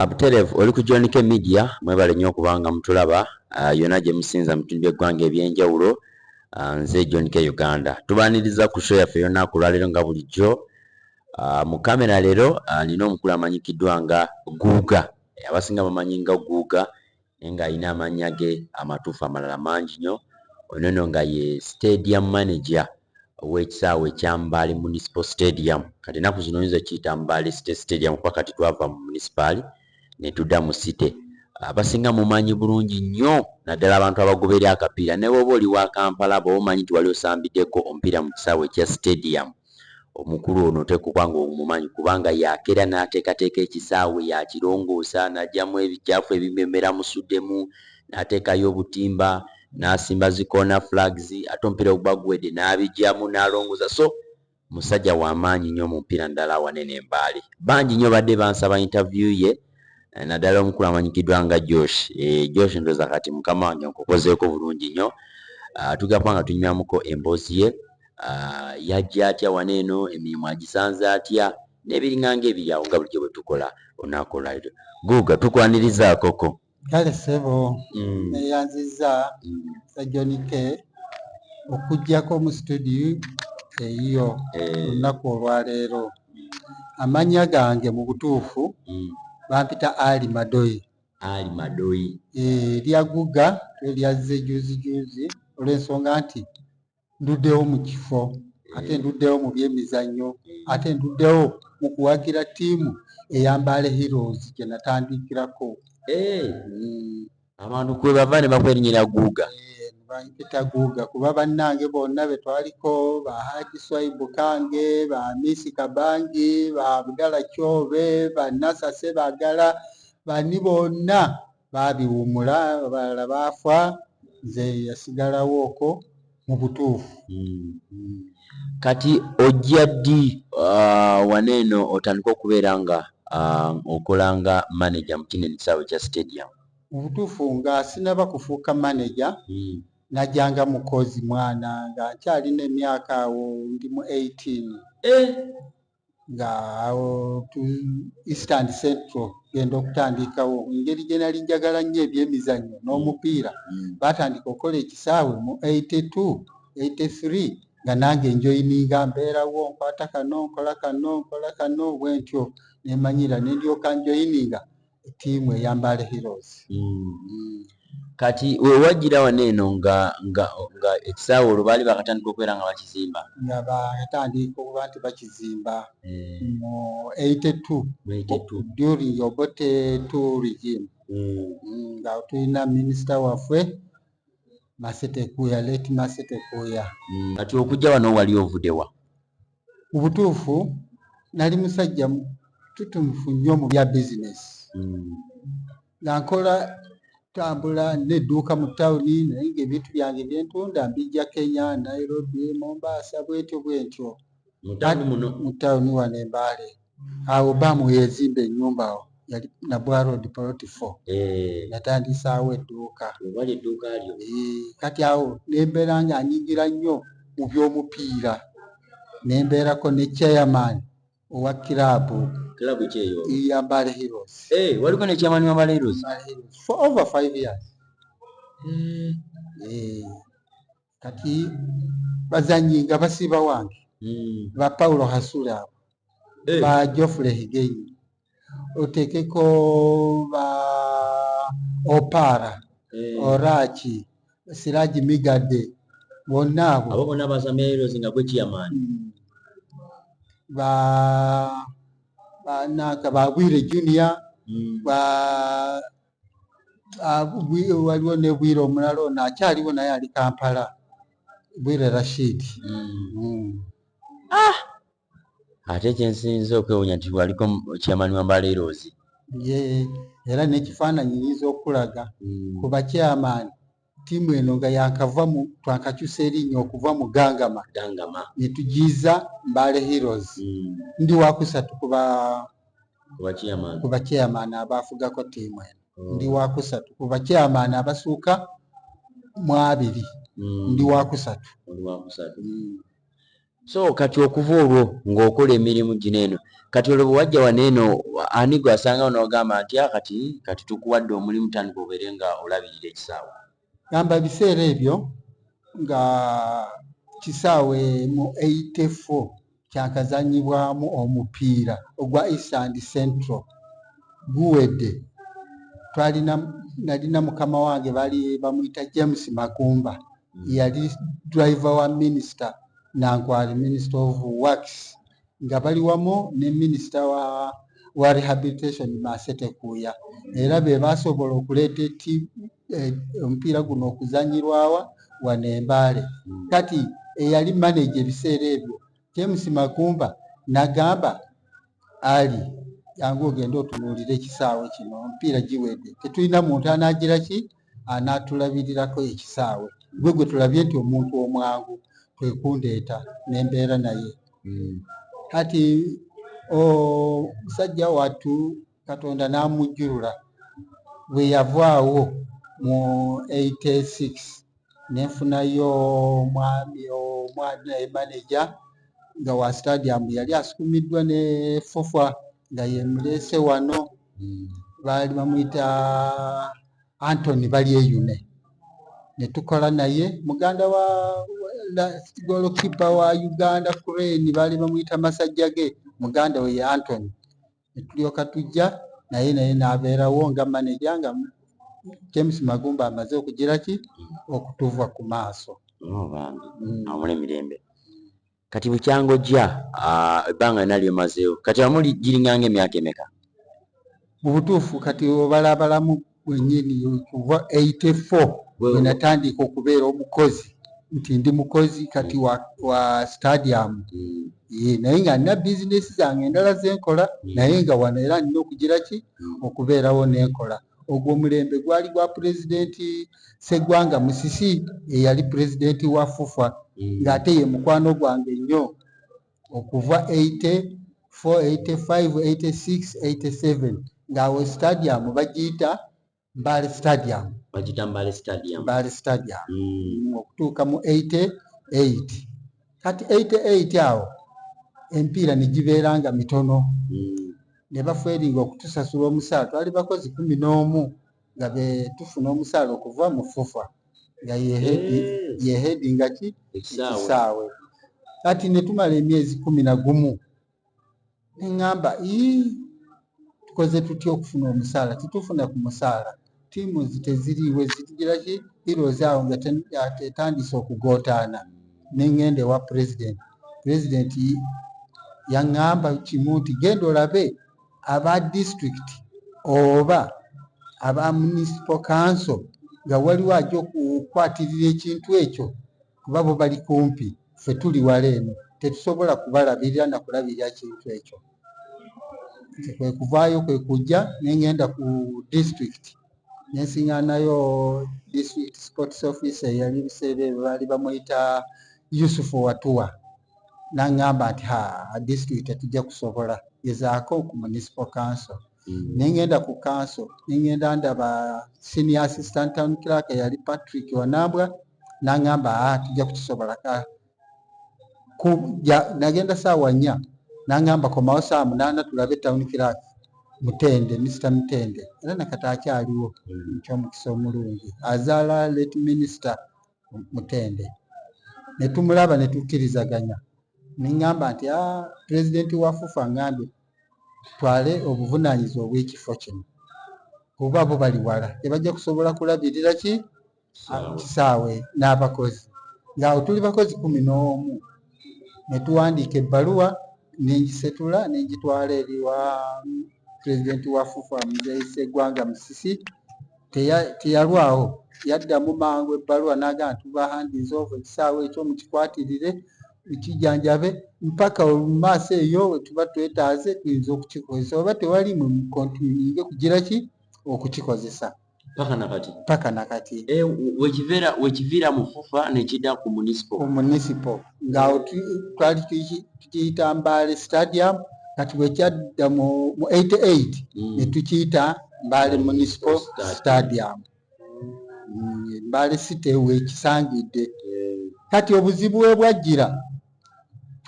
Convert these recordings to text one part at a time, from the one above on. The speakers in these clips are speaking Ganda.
Abuterevu oli ku Johnike Media mwebale nnyo okubanga mutulaba yonna gye musinza mu bitundu by'eggwanga eby'enjawulo. Nze Johnike Uganda tubaaniriza ku show yaffe y'olunaku olwaleero nga bulijjo. Mu kamera leero nina omukulu amanyikiddwa nga Guuga, abasinga bamanyi nga Guuga naye ng'alina amannya ge amatuufu amalala mangi nnyo. Ono nno nga ye stadium manager w'ekisaawe ekya Mbale Municipal Stadium. Kati ennaku zino oyinza okiyita Mbale City Stadium kuba kati twava mu municipal ne tudda mu city. Abasinga mumanyi bulungi nnyo naddala abantu abagoberera akapiira, ne bw'oba oli wa Kampala bw'oba omanyi nti wali osambiddeko omupiira mu kisaawe ekya stadium. Omukulu ono oteekwa nga omumanyi kubanga yakeera n'ateekateeka ekisaawe yakirongoosa, n'aggyamu ebicaafu ebimemera musuddemu, n'ateekayo obutimba, n'asimba zi corner flags, ate omupiira oguba guwedde n'abiggyamu n'alongoosa. So musajja w'amaanyi nnyo mu mupiira ddala awanene e Mbale. Bangi nnyo badde bansaba interview ye, naddala omukulu amanyikiddwa nga Josh. Josh ndowooza kati mukama wange nkukozeeko bulungi nnyo. Tugamba nga tunyumamuko emboozi ye. Yajja atya wano eno, emirimu agisanze atya, n'ebiringanga ebiri awo nga bulijjo bwe tukola olunaku olwaleero. Guuga tukwanirizaakoko. Kale ssebo neyanziza Johnike okuggyako mu studio eyiyo olunaku olwaleero. Amannya gange mu butuufu bampita Ali Madoi. Ali Madoi. Lya Guuga lyazze juuzi olw'ensonga nti nduddewo mu kifo, ate nduddewo mu byemizannyo, ate nduddewo mu kuwagira ttiimu eya Mbale Heroes gye natandikirako. Abantu kwe bava ne bakwerinnyira Guuga. Bampita Guuga kuba bannange bonna be twaliko ba Haji Swaibu Kange, ba Misi Kabangi, ba Abdala Kyobe, ba Nasa Sebagala, bani bonna babiwumula, abalala baafa, nze yasigalawo okwo mu butuufu. Kati ojja ddi wano eno otandika okubeera nga okola nga manager mu kino ekisaawe kya stadium? Mu butuufu nga sinaba kufuuka manager, najjanga mukozi mwana nga nkyalina emyaka awo ndi mu 18 nga awo Eastern Central genda okutandikawo. Engeri gye nali njagala nnyo ebyemizannyo n'omupiira baatandika okukola ekisaawe mu 82, 83 nga nange njoyininga mbeerawo nkwata kano nkola kano bwentyo nemanyira ne ndyoka njoyininga ettiimu eya Mbale Heroes. Kati wewajjira wano eno nga ekisaawe olwo baali bakatandika okubeera nga bakizimba? Nga batandika okuba nti bakizimba mu 82 during Obote 2 regime. Nga tulina minisita waffe Masete Kuya, late Masete Kuya. Kati okujja wano wali ovuddewa? Mu butuufu nali musajja tutumufu nnyo mu bya bizinesi. Nga nkola tambula n'edduuka mu tawuni naye ng'ebintu byange byentunda mbijja Kenya, Nairobi, Mombasa bwentyo. Mu tawuni wano e Mbale. Awo Bamu yezimba ennyumba awo yali Nabwa Road Plot 4. Natandisaawo edduuka. Wali edduuka lyo? Kati awo nembeera nga nyingira nnyo mu by'omupiira. Nembeerako ne chairman owa kiraabu. Kiraabu ki eyo? Ya Mbale Heroes. Waliko ne chairman wa Mbale Heroes? For over 5 years. Kati bazannyi nga basiba wange. Ba Paulo Hasula abo. Ba Geoffrey Higenyi. Oteekeko ba Opara, Orachi, Siraji Migadde, bonna abo. Abo bonna ba Mbale Heroes nga gwe chairman. Ba Bwire Junior, waliwo ne Bwire omulala ono akyaliwo naye ali Kampala, Bwire Rashid. Ate kyensinza okwewuunya nti waliko chairman wa Mbale Heroes. Era n'ekifaananyi nyinza okulaga ku bachairman ttiimu eno nga yankava twakakyusa erinnya okuva mu Gangama ne tugiyiza Mbale Heroes. Ndi wakusatu ku bachairman abaafugako ttiimu eno. Ndi wakusatu ku bachairman abasukka mu 2. Ndi wakusatu. So kati okuva olwo ng'okola emirimu gino eno kati olwo bwe wajja wano eno ani gwe asanga n'ogamba nti kati tukuwadde omulimu tandika obeere nga olabirira ekisaawe. Gamba biseera ebyo nga kisaawe mu 84 kyakazanyibwamu omupiira ogwa East and Central guwedde. Nalina mukama wange bali bamuyita James Magumba, yali driver wa minister Nankwali, Minister of Works, nga bali wamu ne minister wa rehabilitation Masete Kuya, era be basobola okuleeta omupiira guno okuzanyirwawa wano e Mbale. Kati eyali manager ebiseera ebyo James Magumba nagamba ali yangu ogenda otunuulira ekisaawe kino, omupiira giwedde, tetulina muntu anagira ki anaatulabirirako ekisaawe, gwe tulabye nti omuntu omwangu kwekundeeta nembeera naye. Kati musajja wattu Katonda n'amujjulula bwe yavaawo mu 86 nenfunayo omwami manager nga wa stadium yali asukumiddwa ne Fofa nga yemulese wano, baali bamuyita Anthony Balyeyune, ne tukola naye. Muganda wa golokipa wa Uganda Crane baali bamuyita Masajjage, muganda we ye Anthony, ne tulyoka tujja naye n'abeerawo nga manager nga James Magumba amaze okugira ki okutuva ku maaso. Amule mirembe. Kati bukyangojja ebbanga lyonna lyomazeewo kati amuli giringanga emyaka emeka? Mu butuufu kati obalabalamu wennyini kuva 84 bwe natandika okubeera omukozi, nti ndi mukozi kati wa stadium. Naye nga nina bizinesi zange endala zenkola, naye nga wano era nina okugira ki okubeerawo nenkola. Ogwo omulembe gwali gwa pulezidenti Sseggwanga Musisi eyali pulezidenti wa FUFA, ng'ate ye mukwano gwange nnyo okuva 84, 85, 86, 87 ng'awo stadium bagiyita Mbale Stadium. Mbale Stadium. Okutuuka mu 88. Kati 88 awo empiira ne gibeera nga mitono. Ne bafueringa okutusasula omusaala, twali bakozi 11 nga tufuna omusaala okuva mu FUFA nga yehedinga ki ekisaawe. Kati ne tumala emyezi 11 neŋŋamba tukoze tutya okufuna omusaala, titufuna ku musaala, ttiimu teziriiwe zitugira ki heroes awo nga tetandise okugootaana. Neŋŋenda ewa pulezidenti yaŋŋamba kimu nti genda olabe aba district oba aba municipal council nga waliwo ajja okukwatirira ekintu ekyo, kuba bo bali kumpi, ffe tuli wala eno tetusobola kubalabirira na kulabirira kintu ekyo. Kwe kuvaayo kwe kujja neŋŋenda ku district nensiŋŋaanayo district sports officer yali biseera ebyo baali bamuyita Yusufu Watuwa, n'aŋŋamba nti district tetujja kusobola, gezaako ku municipal council. Neŋŋenda ku council, neŋŋenda ndaba senior assistant town clerk yali Patrick Wanambwa, n'aŋŋamba tujja kukisobola. Nagenda saawa 4, n'aŋŋamba komawo saa 8 tulabe town clerk Mutende, Mr. Mutende, era nakati akyaliwo, eky'omukisa omulungi, azaala late minister Mutende. Ne tumulaba ne tukkirizaganya. Neŋŋamba nti pulezidenti wa FUFA ngambye twale obuvunaanyizibwa obw'ekifo kino, kuba bo bali wala tebajja kusobola kulabirira ki kisaawe n'abakozi. Ng'awo tuli bakozi 11 ne tuwandiika ebbaluwa nengisetula nengitwala eri wa pulezidenti wa FUFA Muzeeyi Sseggwanga Musisi. Teyalwawo, yaddamu mangu ebbaluwa n'agamba tubahandize over ekisaawe ekyo mukikwatirire mukijjanjabe mpaka mu maaso eyo we tuba twetaaze tuyinza okukikozesa, oba tewali mwe mukontinuinge kugira ki okukikozesa paka nakati. Wekiviira mu FUFA nekidda ku municipal. Ng'awo twali tukiyita Mbale Stadium, kati bwekyadda mu 88 ne tukiyita Mbale Municipal Stadium. Mbale City weekisangidde. Kati obuzibu we bwajjira,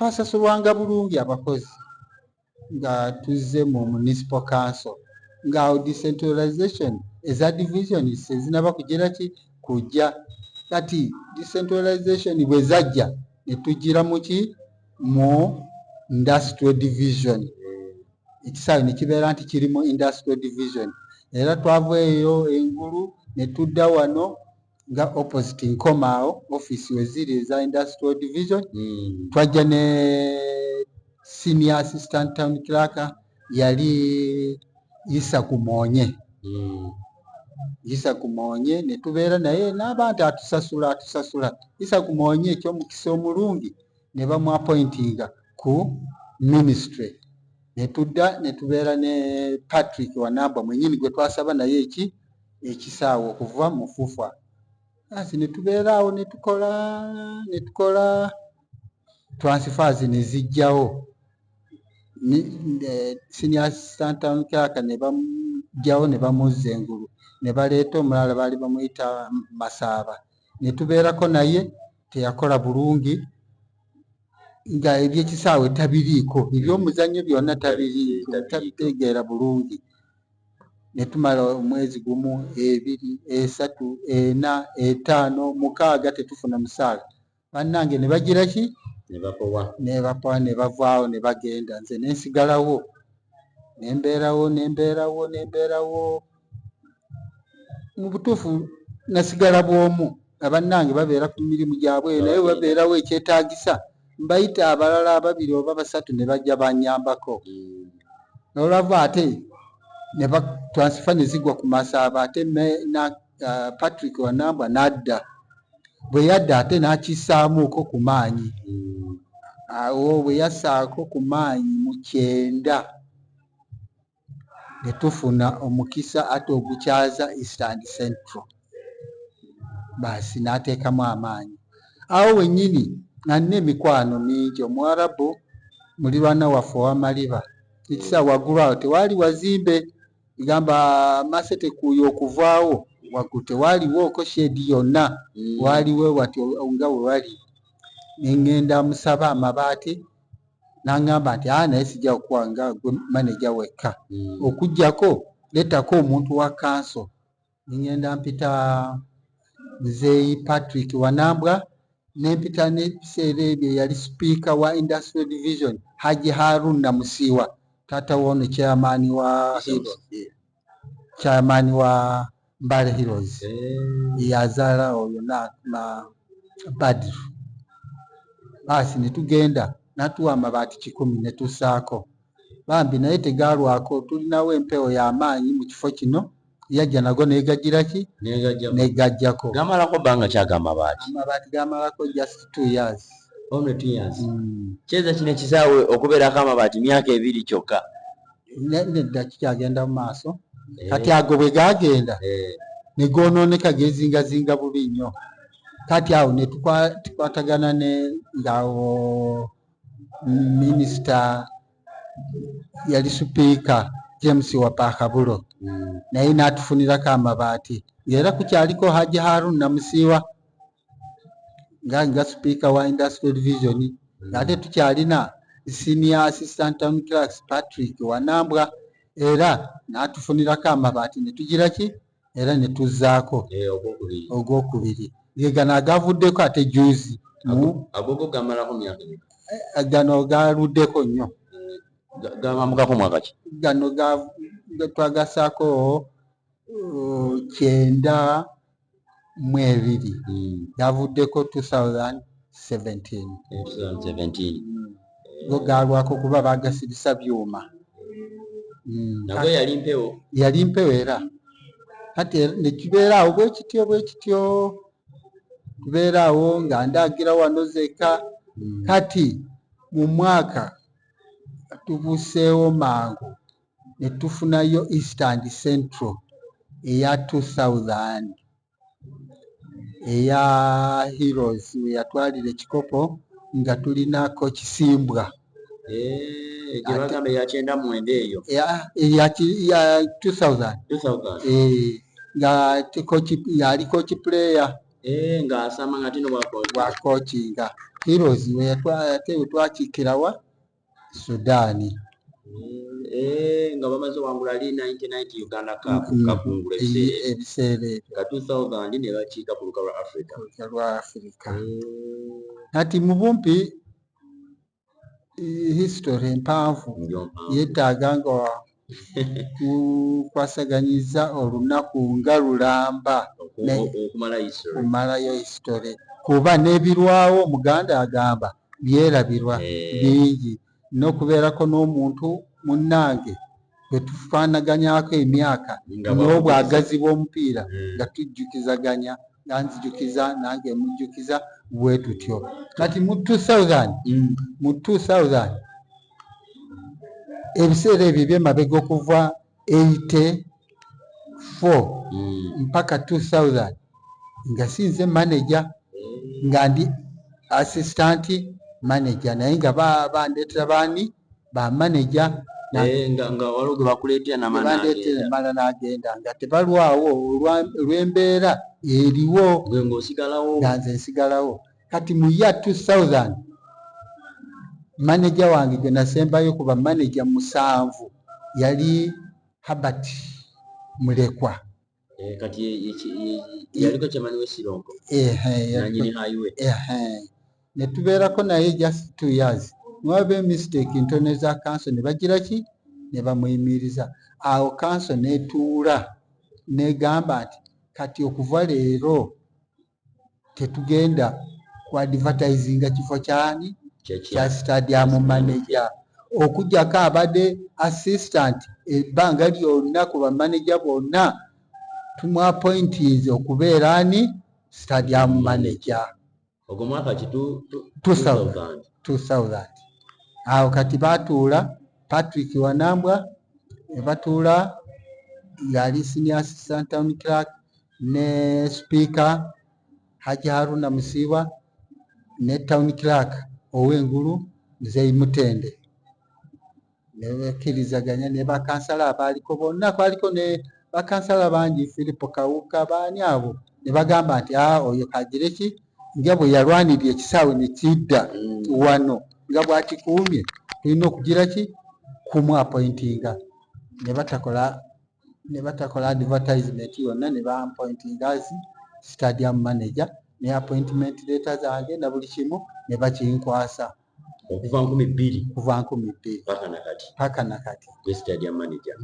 twasasulwanga bulungi abakozi nga tuzze mu municipal council nga decentralization eza divisions ezinaba kugira ki kujja kati decentralization bwe zajja ne tugira muki mu industrial division ekisaawe ne kibeera nti kirimu industrial division era twava eyo engulu ne tudda wano nga opposite Nkomaawo office weziri eza industrial division twajja ne senior assistant town clerk yali Isa Kumonye ne tubeera naye n'abantu atusasula Isa Kumonye ekyomukisa omulungi ne bamuappointinga ku ministry ne tudda ne tubeera ne Patrick Wanamba mwenyini gwe twasaba naye ekisaawe okuva mu FUFA asi ne tubeera awo ne tukola transfers ne zijjawo senior assistant town clerk ne bamujjawo ne bamuzza engulu ne baleeta omulala baali bamuyita Masaaba ne tubeerako naye teyakola bulungi nga ebyekisaawe tabiriiko ebyomuzannyo byonna tabitegeera bulungi ne tumala omwezi gumu 2 3 4 5 6 tetufuna musaala bannange ne bagira ki ne bapowa ne bavaawo ne bagenda nze ne nsigalawo ne mbeerawo mu butuufu nasigala bw'omu abannange babeera ku mirimu gyabwe naye babeerawo ekyetaagisa mbayita abalala 2 oba 3 ne bajja banyambako olwava ate ne transfer ne zigwa ku Masaaba ate Patrick Wanamba n'adda bwe yadda ate n'akissaamuuko ku maanyi awo bwe yassaako ku maanyi mu 9 ne tufuna omukisa ate ogukyaza East and Central basi n'ateekamu amaanyi awo wennyini nga nina emikwano mingi Omuwarabu mulirwana waffe ow'Amaliba ekisa waggulu awo tewaali wazimbe gamba Masete kuuyo okuvaawo waggulu tewaaliwooko shedi yonna waaliwo watyo nga we wali nengenda musaba amabaati n'angamba nti naye sijja okuwa nga gwe maneja wekka okujjako leetako omuntu wa kanso nengenda mpita Muzeeyi Patrick Wanambwa nempita n'ebiseera ebyo yali speaker wa industrial division Haji Harun Namusiiwa taata wono chairman wa Mbale Heroes yazaala oyo na Badru basi ne tugenda natuwa amabaati 10 ne tussaako bambi naye tegaalwako tulinawo empewo y'amaanyi mu kifo kino yajja nago neegagira ki negajjako gamalako bbanga kyaga amabaati gamalako just 2 years only 2 years kyeza kino ekisaawe okubeerako amabaati myaka 2 kyokka nedda kikyagenda mu maaso kati ago bwe gagenda ne goonooneka gezingazinga bubi nnyo kati awo ne tukwatagana ng'awo minisita yali supiika James Wapakabulo naye n'atufunirako amabaati era kukyaliko Haji Harun Namusiiwa nga supiika wa industrial division ate tukyalina senior assistant town clerk Patrick Wanambwa era n'atufunirako amabaati ne tugira ki era ne tuzzaako ogwokubiri gano agavuddeko ate juzi agogo gamalako myaka gano galuddeko nnyo gamamukako mwaka ki gano twagasaako 9 mu 2 gavuddeko 2017 go galwako kuba bagasibisa byuma nago yali mpewo era kati ne kibeera awo bwe kityo tubeera awo nga ndagira wano zeka kati mu mwaka tubuseewo mangu ne tufunayo East and Central eya 2000 eya Heroes we yatwalira ekikopo nga tulinako Kisimbwa gyebagamba ya 9 eyo ya 2000 nga yali coach player nga asama nga tino wa coachinga Heroes we twakikirawa Sudani nga bamaze wangula ali 1990 Uganda Cup kakungula ebiseera nga 2000 ne bakiika ku luka lwa Africa kati mu bumpi history empanvu yeetaaga nga tukwasaganyiza olunaku nga lulamba okumalayo history kuba n'ebirwawo Muganda agamba byerabirwa bingi n'okubeerako n'omuntu munnange bwe tufaanaganyako emyaka n'obwagazi bw'omupiira nga tujjukizaganya nga nzijukiza nange mujjukiza bwe tutyo kati mu 2000 ebiseera ebyo byemabega okuva 84 mpaka 2000 nga sinze manager nga ndi assistant manager naye nga bandeetera baani ba manager nga waloge bakuleetera namala n'agenda nga tebalwawo olw'embeera eriwo nga nze nsigalawo kati mu ya 2000 manager wange gwe nasembayo kuba manager 7 yali Herbert Mulekwa kati yaliko chairman w'Esironko nanyini highway ne tubeerako naye just 2 years mwabe mistake ntone za council ne bagira ki ne bamuyimiriza awo council netuula negamba nti kati okuva leero tetugenda ku advertisinga kifo kyani kya stadium manager okujjako abadde assistant ebbanga lyonna ku bamanager bonna tumwapointize okubeera ani stadium manager ogwo mwaka ki 2000 awo kati batuula Patrick Wanambwa batuula yali senior assistant town clerk ne speaker Haji Haruna Musiba ne town clerk ow'engulu Zei Mutende ne bakirizaganya ne bakansala abaaliko bonna kwaliko ne bakansala bangi Philip Kawuka baani abo ne bagamba nti oyo kagire ki nga bwe yalwanirira ekisaawe ne kidda wano nga bwakikuumye tulina okugira ki kumwapointinga ne batakola advertisement yonna ne bampointinga as stadium manager ne appointment letter zange na buli kimu ne bakinkwasa okuva 2002 paka nakati stadium manager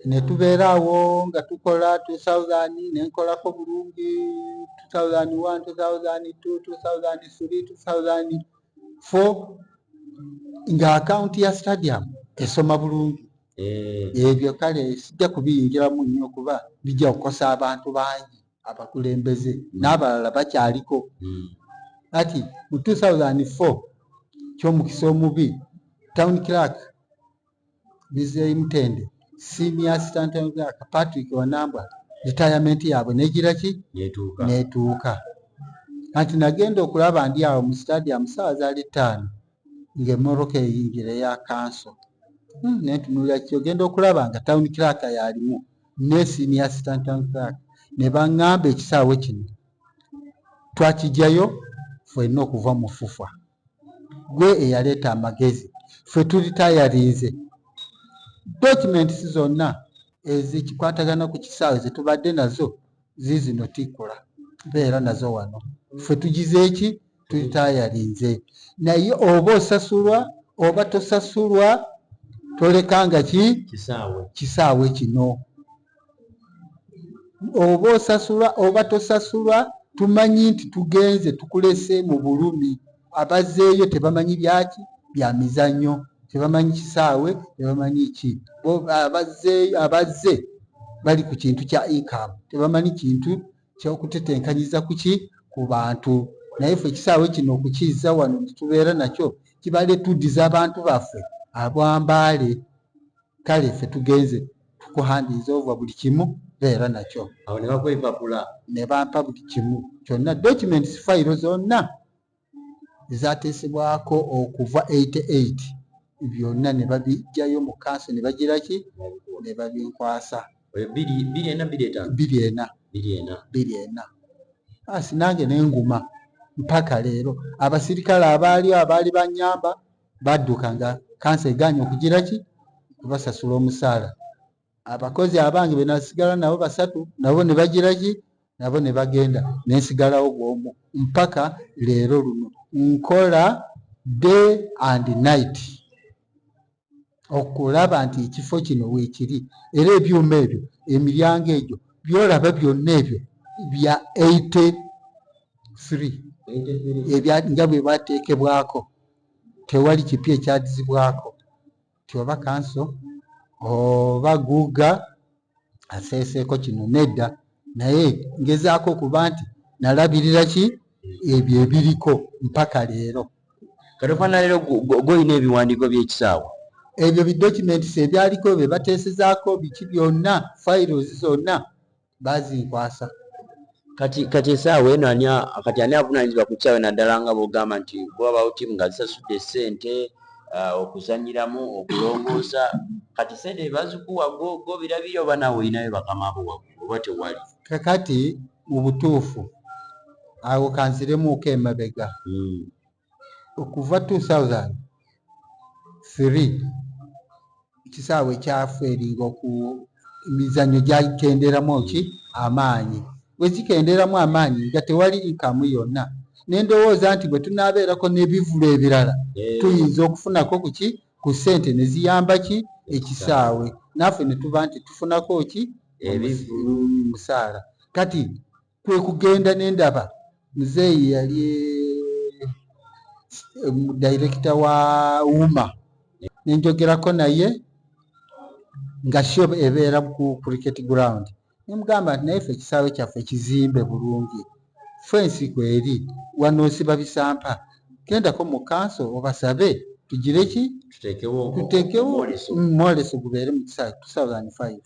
ne tubeera awo nga tukola 2000 ne nkolako bulungi 2001 2002 2003 2004 nga akaunti ya stadium esoma bulungi ebyo kale sijja kubiyingiramu nnyo kuba bijja kukosa abantu bangi abakulembeze n'abalala bakyaliko ati mu 2004 ky'omukisa omubi town clerk Bizei Mutende senior assistant town clerk Patrick Wanambwa retirement yaabwe negira ki netuuka ati nagenda okulaba ndi awo mu stadium saawa zaali 5 ng'emmoroka eyingira ya council nentunulira kyogenda okulaba nga town clerk yalimu ne senior assistant town clerk ne baŋŋamba ekisaawe kino twakijjayo ffenna okuva mu FUFA gwe eyaleeta amagezi ffe tulitayarinze documents zonna ezikikwatagana ku kisaawe zetubadde nazo zizino tikula beera nazo wano ffe tugize eki tulitayarinze naye oba osasulwa oba tosasulwa tolekanga ki kisaawe kino oba osasulwa oba tosasulwa tumanyi nti tugenze tukulese mu bulumi abazzeeyo tebamanyi byaki bya mizannyo tebamanyi kisaawe tebamanyi ki abazze bali ku kintu kya income tebamanyi kintu kyokutetenkanyiza kuki ku bantu naye ffe ekisaawe kino okukiiza wano tubeera nakyo kibale tuddiza abantu baffe abwambaale kale ffe tugenze tukuhandiiza ova buli kimu beera nakyo awo ne bakuwa empapula ne bampa buli kimu kyonna documents fayiro zonna ezateesebwako okuva 88 byonna ne babijjayo mu kanso ne bagira ki ne babinkwasa 2 4 2 4 Sinange n'enguma mpaka leero abasirikale abaali banyamba badduka nga kansa egaanye okugira ki kubasasula omusaala. Abakozi abange be nasigala nabo 3 nabo ne bagira ki nabo ne bagenda nensigalawo bw'omu mpaka leero luno nkola day and night okulaba nti ekifo kino weekiri era ebyuma ebyo emiryango egyo byolaba byonna ebyo bya 83 nga bwe bateekebwako tewali kipya ekyadizibwako ti oba kanso oba Guuga aseeseeko kino nedda naye ngezaako okuba nti nalabirira ki ebyo ebiriko mpaka leero. Katofana leero goyina ebiwandiiko by'ekisaawe ebyo bidocuments ebyaliko be bateesezaako biki byonna files zonna bazinkwasa. Kati esaawa eno ani avunaanyizibwa ku kisaawe naddala nga bw'ogamba nti bwabaawo ttiimu nga zisasudde ssente okuzanyiramu okulongoosa kati ssente bazikuwa go birabire oba naawe olinayo bakamaabo waggulu oba tewali? Kakati mu butuufu awo kanziremuuko emabega okuva 2003 ekisaawe kyafeeringa emizannyo gyakenderamu ki amaanyi bwe zikenderamu amaanyi nga tewali inkamu yonna nendowooza nti bwe tunaabeerako n'ebivulo ebirala tuyinza okufunako kuki ku ssente ne ziyamba ki ekisaawe naffe ne tuba nti tufunako ki musaala. Kati kwe kugenda nendaba muzeeyi yali director wa UMA nenjogerako naye nga show ebeera ku cricket ground nemugamba nti naye ffe ekisaawe kyaffe kizimbe bulungi fensi kweri wano osiba bisampa gendako mu kanso obasabe tugire ki tuteekewo mwoleso gubeere mu kisaawe 2005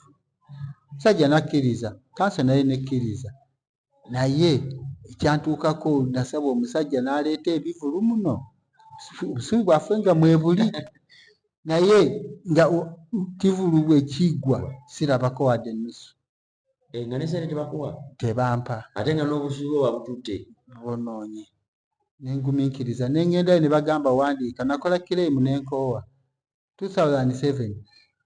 musajja nakkiriza kanso naye nekkiriza naye ekyantuukako nasaba omusajja n'aleeta ebivulu muno obusubi bwaffe nga mwebuli naye nga kivulu bwe kiggwa sirabako wadde ennusu nga nesente tebakuwa tebampa ate nga n'obusubi wabututte bonoonye nengumiikiriza nengendayo ne bagamba wandiika nakola kiremu nenkoowa 2007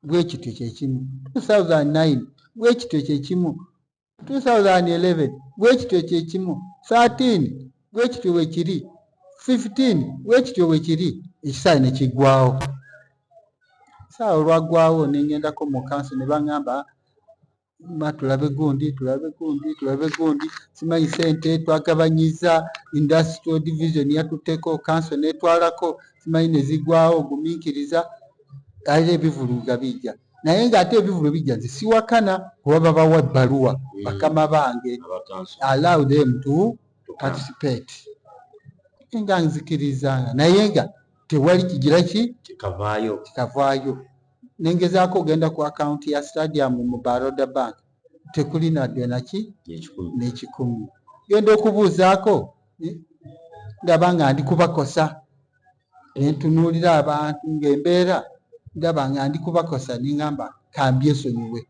bwekityo kyekimu 2009 bwekityo kyekimu 2011 bwekityo kyekimu 13 bwekityo wekiri 15 bwekityo wekiri ekisaawe ne kiggwawo. Saawa olwaggwawo nengendako mu kanso ne baŋŋamba tulabe gundi simanyi ssente twagabanyiza industrial division yatutteko kanso netwalako simanyi ne ziggwawo gumiikiriza era ebivulu nga bijja naye ng'ate ebivulu bijja nze siwakana kuba babawa ebbaluwa bakama bange allow them to participate nga nzikiriza naye nga tewali kigira ki kikavaayo nengezaako ogenda ku akaunti ya stadium mu Baroda Bank tekuli nadde naki n'ekikumi genda okubuuzaako ndaba nga ndi kubakosa nentunuulira abantu ng'embeera ndaba nga ndi kubakosa neŋŋamba kambyesonyiwe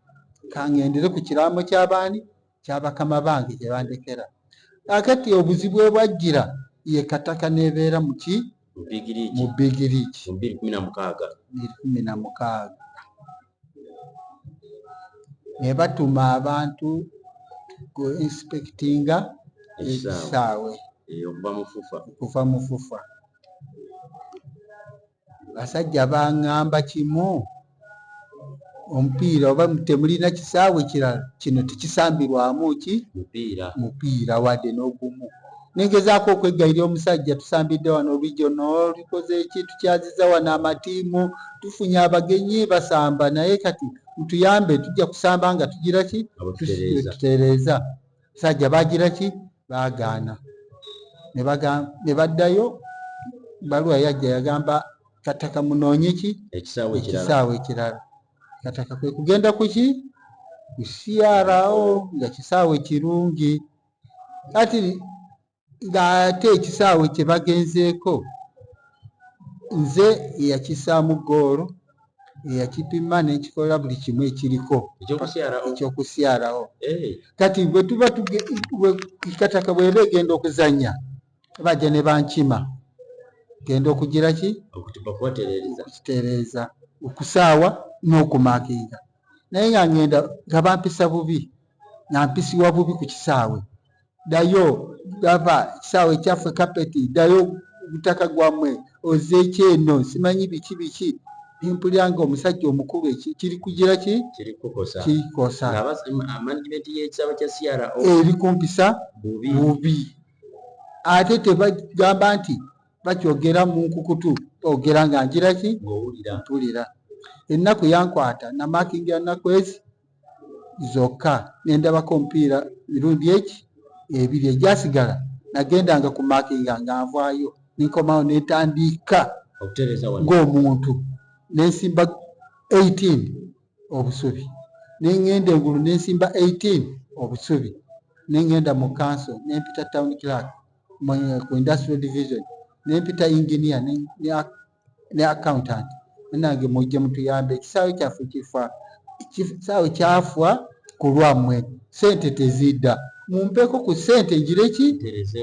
kangendere ku kiraamo ky'abaani ky'abakama bange gye bandekera. Akati obuzibu bwe bwajjira ye kataka nebeera mu ki mu bigiriiki 2016 ne batuma abantu ku inspectinga ekisaawe okuva mu FUFA. Basajja baŋŋamba kimu omupiira oba temulina kisaawe kirala kino tekisambirwamu ki mupiira wadde n'ogumu. Nengezaako okwegayirira omusajja tusambidde wano regional likoze eki tukyaziza wano amatiimu tufunye abagenyi basamba naye kati mutuyambe tujja kusamba nga tugira ki tutereeza. Sajja bagira ki baagaana ne baddayo baluwa yajja yagamba kataka munoonye ki ekisaawe ekirala. Kataka kwe kugenda ku ki ku CRO nga kisaawe kirungi kati ng'ate ekisaawe kye bagenzeeko nze yakisaamu ggoolo yakipima nekikola buli kimu ekiriko ekyokusyalawo. Kati bwe tuba ikataka bweba egenda okuzanya bajja ne bankima genda okugira ki okukitereeza okusaawa n'okumakinga naye nga ngenda nga bampisa bubi nga mpisiwa bubi ku kisaawe ddayo gava ekisaawe ekyaffe kapeti ddayo butaka gwammwe ozeekyeno simanyi biki nimpulira nga omusajja omukulu kiri kugira ki kirikosa eri kumpisa bubi ate tebagamba nti bakyogera mu nkukutu ogera nga ngira ki mpulira ennaku yankwata namakinga ennaku ezi zokka nendabako omupiira mirundi ebiri egyasigala nagendanga ku makinga nga nvaayo ninkomawo netandika ng'omuntu nensimba 18 obusubi nengenda engulu nensimba 18 obusubi nengenda mu council nempita town clerk ku industrial division nempita engineer ne accountant nange mujje mutuyambe ekisaawe kyaffe kisaawe kyafwa ku lwammwe sente tezidda mumpeko ku sente ngireki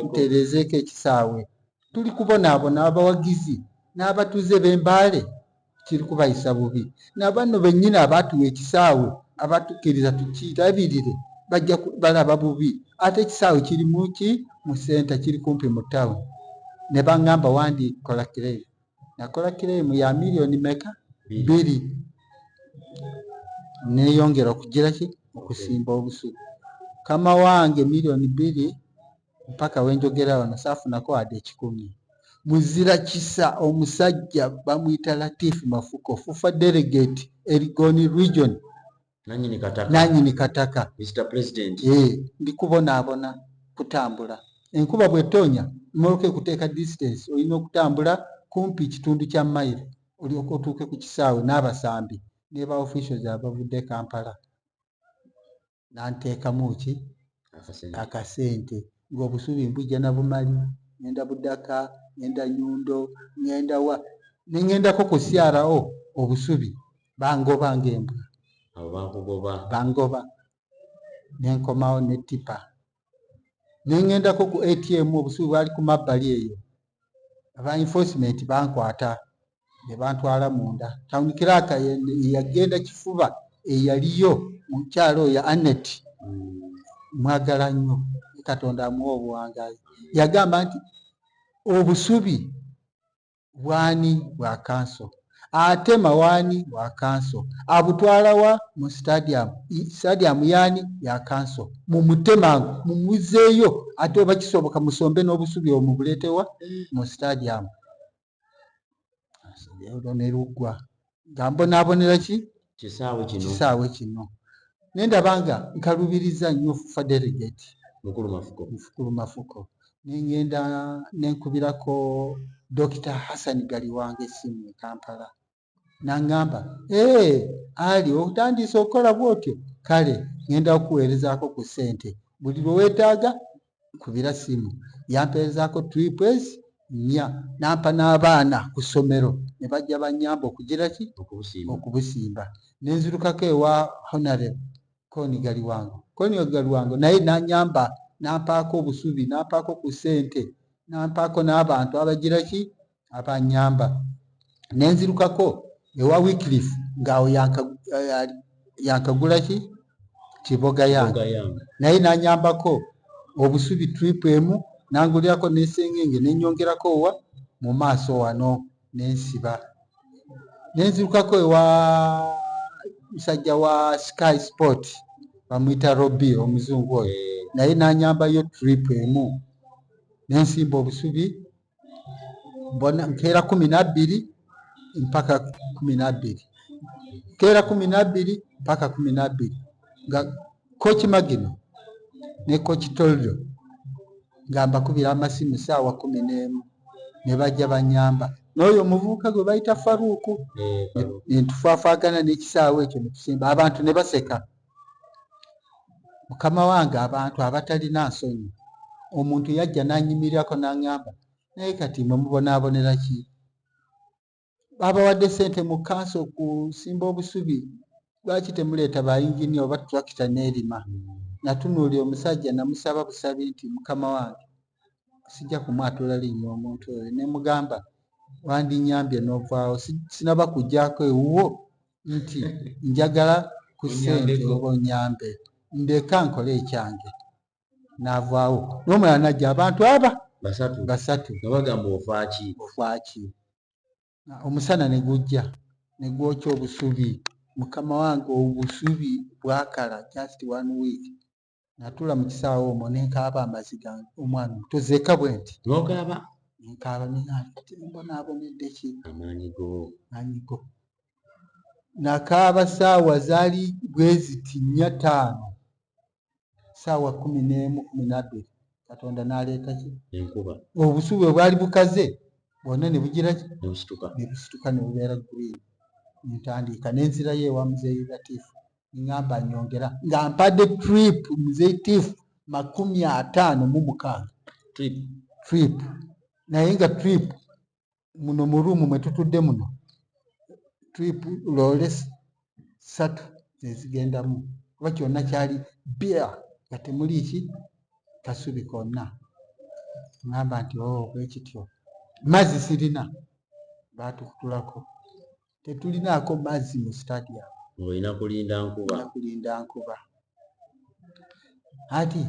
nterezeeko ekisaawe tuli kubonaabona abawagizi n'abatuze b'Embale kiri kubayisa bubi nabano bennyini abatuwa ekisaawe abatukiriza tukirabirire bajja balaba bubi ate ekisaawe kiri muki mu senta kiri kumpi mu town ne baŋŋamba wandi kola claim nakola claim ya miliyoni meka 2 neyongera okugira ki okusimba obusubi kama wange miliyoni 2 mpaka wenjogera wano saafunako wadde 10 muzira kisa omusajja bamuyita Latifu Mafuko fufa delegate Erigoni region nanyini kataka Mr. President ndikubonaabona kutambula enkuba bwetonya moloke kuteeka distance olina okutambula kumpi kitundu kya mile olyoka otuuke ku kisaawe n'abasambi ne ba officials abavudde Kampala nanteekamu ki akasente ng'obusubi mbujja na bumali ngenda Budaka ngenda Nyundo ngenda wa nengendako kusyalawo obusubi bangoba ng'embwa bangoba nenkomawo ne tipa nengendako ku ATM obusubi bwali ku mabbali eyo aba enforcement bankwata ne bantwala munda town clerk yagenda kifuba eyaliyo mukyalo ya Anet mwagala nnyo Katonda amuwa obuwangazi yagamba nti obusubi bwani bwa kanso ate mawani bwa kanso abutwalawa mu stadium yani ya kanso mumutema mumuzeeyo ate oba kisoboka musombe n'obusubi omubuletewa mu stadium nerugwa ngambonabonera ki kisaawe kino nendabanga nkalubiriza nnyo fufa delegate Mukulu Mafuko nengenda nenkubirako Dr. Hassan Gali wange essimu e Kampala nangamba ali otandise okukola bwotyo kale ngenda okuweerezaako ku ssente buli lwe weetaaga nkubira simu yampeerezaako tripes 4 nampa n'abaana ku ssomero ne bajja bannyamba okugira ki okubusimba nenzirukako ewa Honorable Koni Gali wange naye nanyamba nampaako obusubi nampaako ku ssente nampaako n'abantu abagira ki abanyamba nenzirukako ewa Wycliffe ngaawo yankagula ki kiboga yange naye nanyambako obusubi trip emu nangulirako n'ensengenge nenyongerako wa mu maaso wano nensiba nenzirukako ewa musajja wa Sky Sport bamuyita Robbie omuzungu oyo naye nanyambayo trip emu nensimba obusubi mbona nkeera 12 mpaka 12 nkeera 12 mpaka 12 nga Coach Magino ne Coach Toldo ngamba kubira amasimu saawa 11 ne bajja banyamba n'oyo omuvubuka gwe bayita Faruku ntufaafagana n'ekisaawe ekyo netusimba abantu ne baseka mukama wange abantu abatalina nsonyi omuntu yajja nanyimirirako nangamba naye kati mwe mubonaabonera ki babawadde ssente mu kanso kusimba obusubi lwaki temuleeta bayingini oba turakita n'erima natunuulira omusajja namusaba busabi nti mukama wange sijja kumwatula linnya omuntu oyo ne mugamba wandinyambye n'ovaawo sinaba kujjaako ewuwo nti njagala ku ssente oba onyambe ndeka nkole ekyange n'avaawo n'omulala najja abantu aba basatu nga bagamba ofaaki omusana ne gujja ne gwokya obusubi mukama wange obusubi bwakala just 1 week natula mu kisaawe omwo nenkaaba amaziga omwana tozeeka bwe nti nkaaba mbonaabonedde ki amanyigo nakaaba saawa zaali bweziti 4-5 saawa 11-12 Katonda n'aleeta ki obusubi bwali bukaze bwonna ne bugiraki ne busituka ne bubeera green ntandika n'enzirayo ewa muzeeyi Latifu ngamba nyongera nga mpadde trip muzeeyi Tifu 56 trip naye nga trip muno mu ruumu mwe tutudde muno trip loole 3 zezigendamu kuba kyonna kyali bia nga temuli ki kasubi konna ngamba nti bwekityo mazzi sirina batukutulako tetulinaako mazzi mu stadium olina kulinda nkuba ati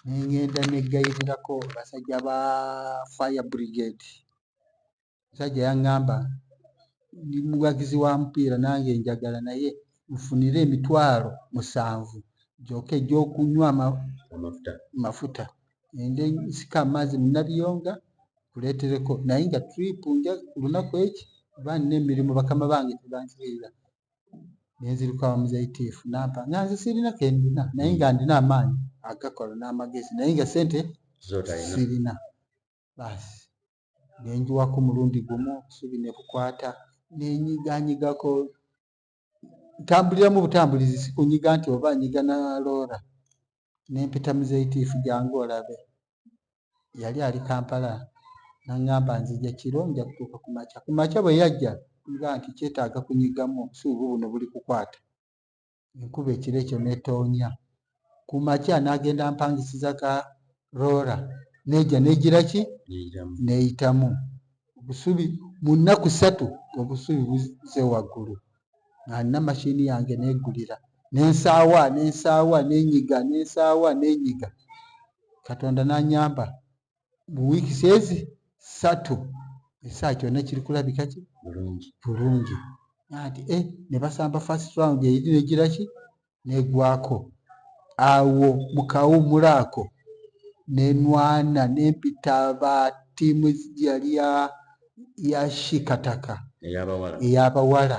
nengenda negayirirako basajja ba fire brigade musajja yaŋŋamba ndi muwagizi wa mupiira nange njagala naye nfunire $7,000 gyoka egy'okunywa mafuta ende nsika amazzi munabiyonga kuleetereko naye nga trip nja lunaku eki kuba nina emirimu bakama bange tebanzirira nenzirika wa muzeeyi Tifu nampa nga nze sirina kendina naye nga ndina amaanyi agakola n'amagezi naye nga ssente sirina basi nenjiwako mulundi gumu obusubi ne bukwata nenyiganyigako ntambuliramu butambulizi sikunyiga nti oba nyiga na loora nempita muzeeyi Tifu jangu olabe yali ali Kampala naŋŋamba nzija kiro nja kutuuka kumakya bwe yajja nga nti kyetaaga kunyigamu obusubi buno buli kukwata enkuba ekiro ekyo netoonya kumakya n'agenda mpangisiza ka loora nejja negiraki neyitamu obusubi mu nnaku 3 obusubi buze waggulu nga nina mashini yange negulira nensaawa nenyiga Katonda n'anyamba mu wiikisi ezi 3 esaa kyonna kiri kulabika ki bulungi ati ne basamba first round eri negiraki negwako awo mu kawummulaako nenwana nempita aba ttiimu yali ya shikataka ey'abawala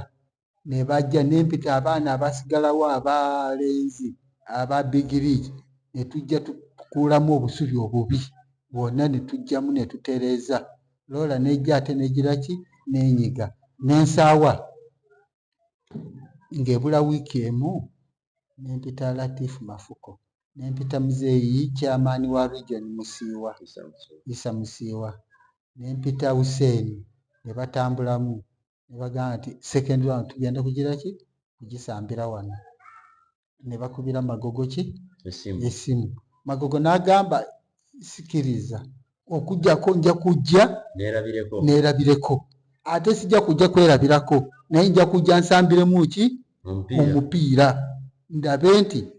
ne bajja nempita abaana abasigalawo abalenzi aba big league ne tujja tukuulamu obusubi obubi bwonna ne tujjamu ne tutereeza loola nejja ate negiraki nenyiga nensaawa ng'ebula wiiki emu nempita Latifu Mafuko nempita muzeeyi chairman wa region Isa Musiiwa nempita Hussein ne batambulamu ne bagamba nti second round tugenda kugiraki kugisambira wano ne bakubira Magogo ki esimu Magogo n'agamba sikiriza okujjako nja kujja neerabireko ate sijja kujja kwerabirako naye nja kujja nsambiremu ki omupiira ndabe nti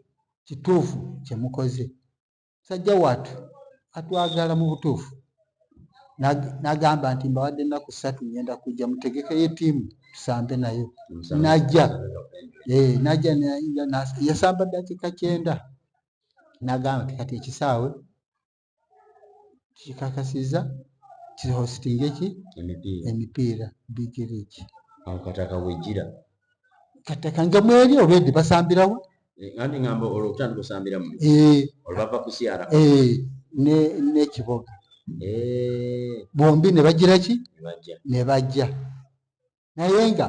kituufu kyemukoze sajja watu atwagala mu butuufu n'agamba nti mbawadde ennaku 3 ngenda kujja mutegekeyo ettiimu tusambe nayo najja yasamba ddakiika 9 n'agamba nti kati ekisaawe kikakasiza kihositinga eki emipiira big league kataka nga mweri olwedde basambirawo n'ekiboga bombi ne bagiraki ne bajja naye nga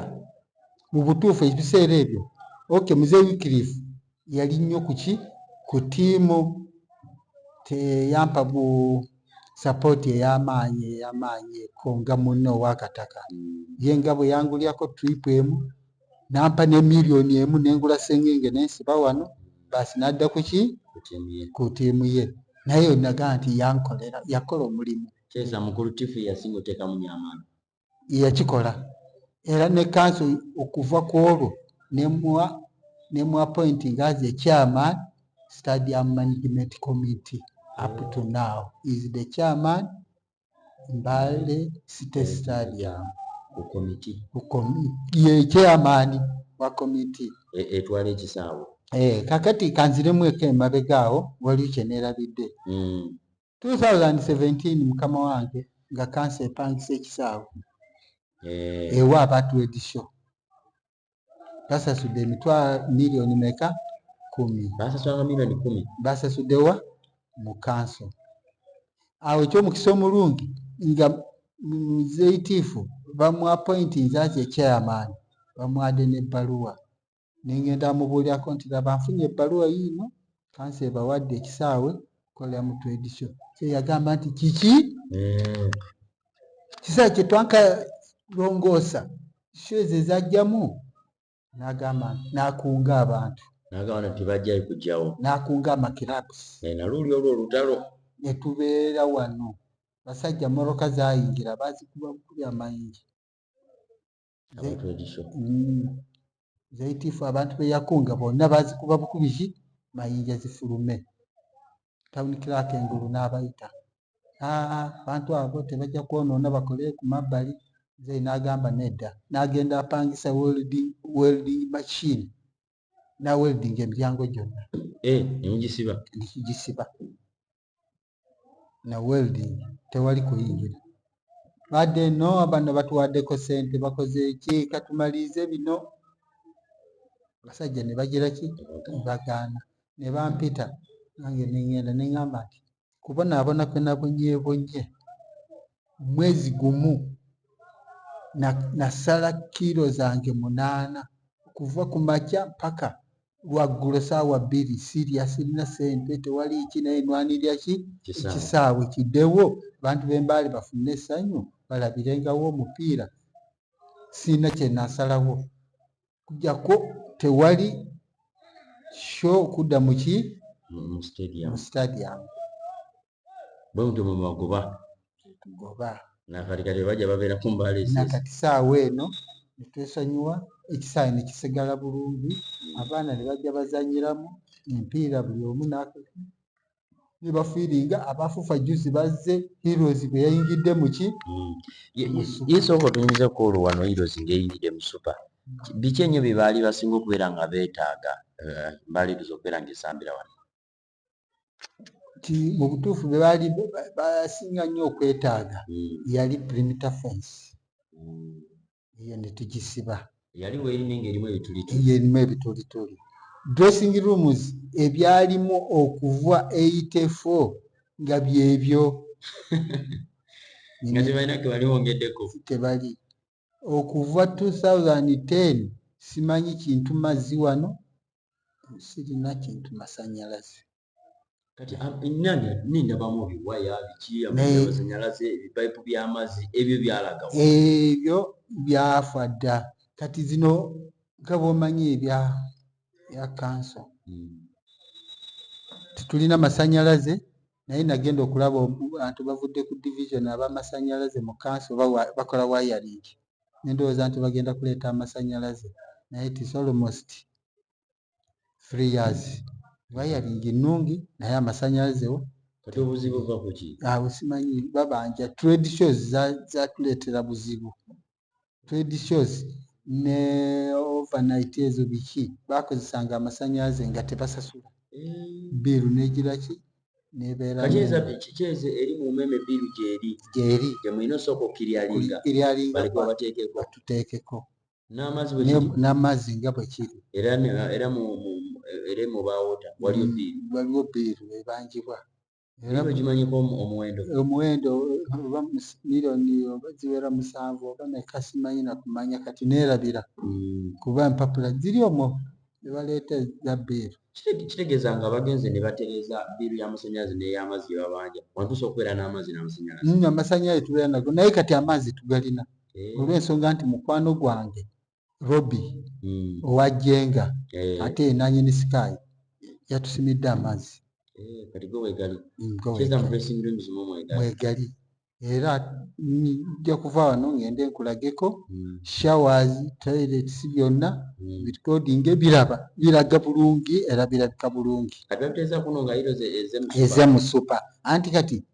mu butuufu ebiseera ebyo muzeeyi Wycliffe yali nnyo ku ttiimu teyampa bu support ey'amaanyi konga munno ow'akataka ye nga bwe yangulyako trip emu nampa ne miliyoni emu nengula sengenge nensiba wano basi nadda ku ttiimu ye naye naga nti yakola omulimu kyeza mukulu tifu yasinga oteekamu nyamaani yakikola era ne kanso okuva ku olwo nemu appointing as a chairman Stadium Management Committee up to now is the chairman Mbale City Stadium ye chairman wa committee etwala ekisaawe kakati kanziremu eka emabegaawo waliwo kyeneerabidde 2017 mukama wange nga kansa epangisa ekisaawe ewa abantu edisho basasudde miliyoni meka 10 basasuddewa mu kanso awo ekyomukisa omulungi nga muzeitiifu bamu appointing as a chairman bamwadde n'ebbaluwa nengenda amubuulirako nti laba nfunye ebbaluwa yiino kansa ebawadde ekisaawe kolera mu trade show yagamba nti kiki kisaawe kyetwankalongoosa show ezo ezajjamu n'agamba n'akunga abantu n'agamba nti bajja kujjawo n'akunga amakirabs naluuli olwo olutalo ne tubeera wano basajja moroka zaayingira bazikuba bukubi amayinja zeitiifu abantu beyakunga bonna bazikuba bukubi ki mayinja zifulume tawuni kiraka engulu n'abayita abantu abo tebajja kwonoona bakole ku mabbali ze n'agamba nedda n'agenda apangisa welding machine na welding emiryango gyonna nekigisiba na welding tewali kuyingira badde no bano batuwaddeko sente bakoze eki katumalirize bino abasajja ne bagira ki bagaana ne bampita nange nengenda neŋŋamba nti kubonaabona kwe nabonyeebonye mwezi gumu nasala kiro zange 8 kuva ku makya paka lwaggulu saawa 2 sirya sirina sente tewali ki naye nwanirya ki ekisaawe kiddewo abantu b'Embale bafune essanyu balabirengawo omupiira sirina kye nasalawo kujjako tewali show kudda mu ki mu stadium bwe mutyo mu magoba tugoba nakatikati bajja babeera ku Mbale nakati saawa eno netwesonyiwa ekisaawe ne kisigala bulungi abaana ne bajja bazanyiramu empiira buli omu ne bafiiringa abafufa juzi bazze Heroes bwe yayingidde mu ki yesooka tuyinza kuolwo wano Heroes ng'eyingidde mu super biki ennyo bye baali basinga okubeera nga beetaaga Mbale Heroes okubeera ng'esambira wano mu butuufu bye baali basinga nnyo okwetaaga yali perimeter fence iyo ne tugisiba yali weerine ng'erimu ebitulituli dressing rooms ebyalimu okuva 84 nga byebyo nga tebalina ke bali wongeddeko tebali okuva 2010 simanyi kintu mazzi wano sirina kintu masanyalaze kati nindabamu ebiwaya biki amasanyalaze ebipayipu by'amazzi ebyo byalaga ebyo byafa dda kati zino nga bwomanyi ebya kanso tetulina masanyalaze naye nagenda okulaba abantu bavudde ku division ab'amasanyalaze mu kanso bakola wiring nendowooza nti bagenda kuleeta amasanyalaze naye it is almost 3 years wiring nnungi naye amasanyalaze wo kati obuzibu buva ku ki awo simanyi babanja trade shows zatuleetera buzibu trade shows ne overnight ezo biki bakozesanga amasanyalaze nga tebasasula biru negira ki nebeera kikyeze eri mu meme biru gyeri temulina osooka okiryalinga balikuba bateekeko batuteekeko n'amazzi nga bwe kiri era mu bawota waliwo biru ebanjibwa era bagimanyiko omuwendo oba miliyoni oba ziwera 7 oba meka simanyi nakumanya kati neerabira kuba empapula ziri omwo ne baleeta za biiru. Kitegeeza nga bagenze ne batereeza biiru y'amasannyalaze n'ey'amazzi gye babanja wantuusa okubeera n'amazzi n'amasannyalaze. Amasannyalaze tubeera nago naye kati amazzi tugalina olw'ensonga nti mukwano gwange Robi owa Jenga ate Nanyini Sky yatusimidde amazzi. Kati go weegali. Kyeza mu dressing rooms mwegali. Era nja kuva wano ngende nkulageko showers, toilets byonna bitkodinge biraga bulungi era birabika bulungi. Kati bateeza kuno nga hiro eze mu super. Anti kati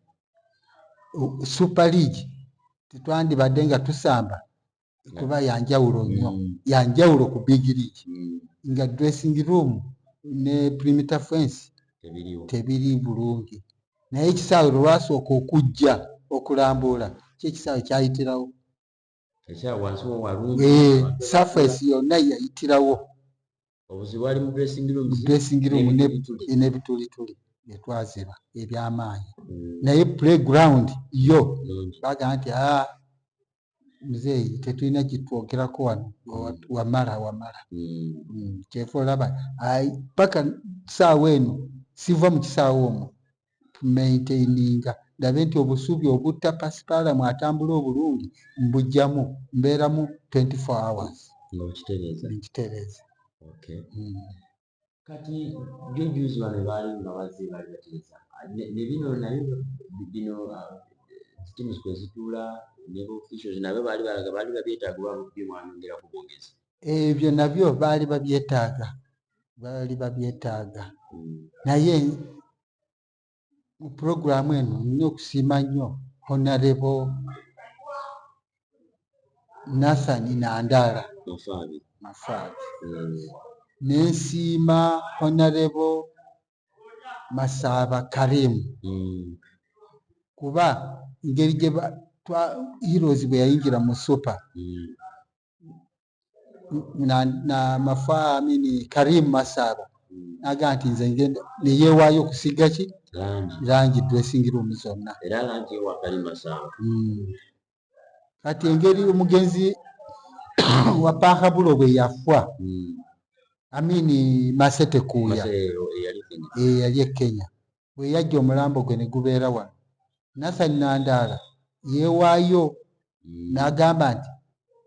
Super League tetwandibadde nga tusamba kuba yanjawulo nnyo. Yanjawulo ku Big League. Nga dressing room ne perimeter fence tebiri bulungi. Naye ekisaawe lwasooka okujja okulambula kyekisaawe kyayitirawo. Surface yonna yayitirawo. Obuzibu bwali mu dressing room n'ebitulituli byetwaziba eby'amaanyi. Naye playground yo baga nti muzeeyi tetulina kitwogerako wano wamala. Kyefa olaba paka kisaawe eno siva mu kisaawe omwo maintaininga ndabe nti obusubi obutta pasipalamu atambula obulungi mbujjamu mbeeramu 24 hours. Nkitereeza. Kati juzi wano baali nga batereeza ne bino nabyo teams kwe zituula ne officials nabyo baali balaga baali babyetaaga babudde mwanyongera ku bwongezi. Ebyo nabyo baali babyetaaga. Naye mu puroguramu eno nina okusiima nnyo Honorable Nathan Nandala Mafaabi. Nensiima Honorable Masaba Karim kuba ngeri gye Heroes bwe yayingira mu super na Mafaabi Karim Masaba naga nti nze ngenda neyeewaayo okusiga ki langi dressing room zonna. Era langi ewa Karim Masaba. Kati engeri omugenzi wa Pakabulo bwe yafa Masete Kuuya yali e Kenya bwe yajja omulambo gwe ne gubeera wano. Nathan Nandala yeewaayo n'agamba nti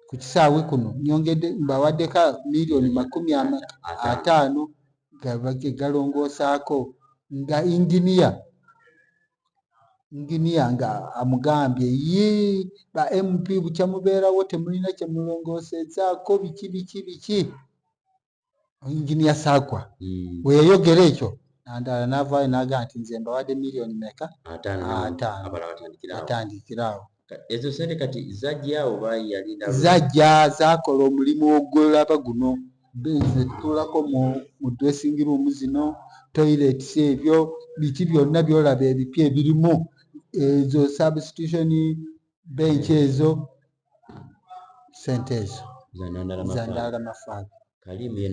ku kisaawe kuno nyongedde mbawaddeko milioni 50 galongoosaako nga inginiya nga amugambye ba MP bukya mubeerawo temulina kye mulongoosezaako biki. Inginiya Sakwa bwe yayogera ekyo Nandala n'avaayo n'agamba nti nze mbawadde milioni meka 5 atandikirawo. Ezo sente kati zajjaawo bayalinda zaakola omulimu ogwolaba guno. Benze tutuulako mu dressing room zino, toilets ebyo biki byonna byolaba ebipya ebirimu ezo substitution bench ezo sente ezo za Nandala Mafaabi. Kalimu ye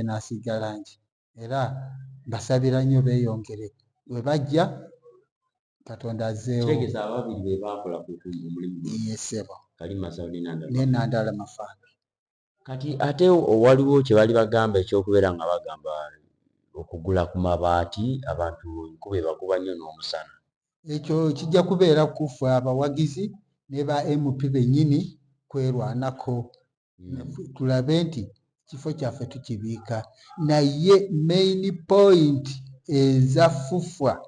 n'asiga langi. Era basabira nnyo beeyongere bwe bajja Katonda azzeewo. Kitegeeza ababiri be baakola ku mulimu Sebo Kalimu Masaba ne Nandala Mafaabi. Kati ate waliwo kye bali bagamba ekyokubeera nga bagamba okugula ku mabaati abantu enkuba ebakuba nnyo n'omusana. Ekyo kijja kubeera kufa abawagizi ne ba MP bennyini kwerwanako. Tulabe nti kifo kyaffe tukibiika. Naye main point eza FUFA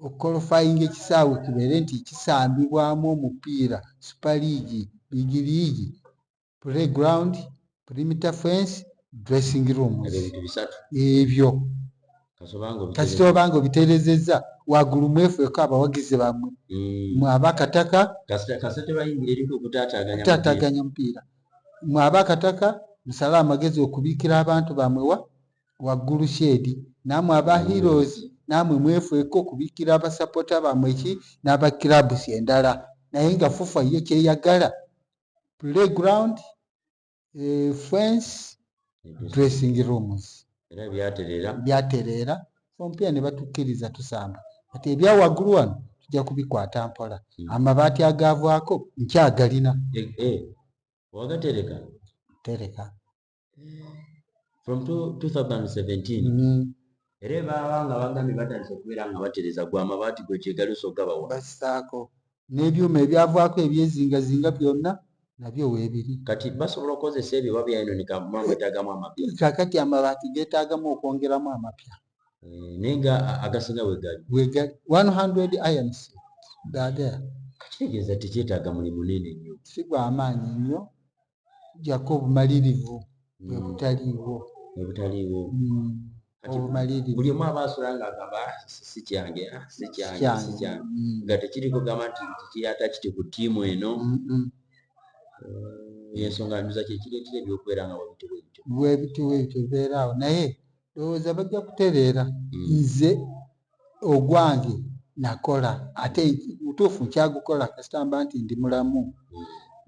okwalifyinga ekisaawe kibeere nti kisambibwamu omupiira Super League, Big League, playground, perimeter fence, dressing rooms. Ebyo kasita nga obitereezezza waggulu mwefeeko abawagizi bammwe mwe abakataka okutaataaganya mupiira mwe abakataka musale amagezi okubiikira abantu bammwe waggulu shedi nammwe aba Heroes nammwe mwefeeko okubiikira abasapota bammwe n'aba clubs endala. Naye nga FUFA ye kyeyagala playground, fence, dressing rooms era byatereera omupiira ne batukkiriza tusamba. Kati ebya waggulu wano tujja kubikwata mpola. Amabaati agaavaako nkyagalina wagatereka tereka from 2017 era baba nga bagambye batandise okubeera nga batereza gwa amabaati gwe kyegaluso gabawa basaako n'ebyuma ebyavaako ebyezingazinga byonna nabyo weebiri kati basobola okukozesa ebyo babyaino nikamuma mwetaagamu amapya kakati amabaati geetaagamu okwongeramu amapya naye nga agasinga wegali 100 iron sheet gaagera kitegeeza tekyetaaga mulimu munene nnyo si gwa maanyi nnyo jako obumalirivu bwe butaliiwo obumalirivu buli omu aba asula ng'agamba si kyange nga tekiriko gamba nti kiyata kiti ku ttiimu eno ensonga nduza kyekireetera ebyokubeera nga bwebityo bibeeraawo naye ndowooza bajja kutereera nze ogwange nakola ate mutuufu nkyagukola kasitamba nti ndi mulamu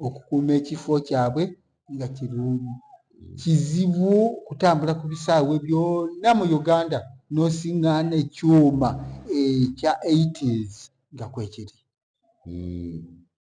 okukuuma ekifo kyabwe nga kirungi kizibu kutambula ku bisaawe byonna mu Uganda n'osiŋŋaana ekyuma ekya 80s nga kwekiri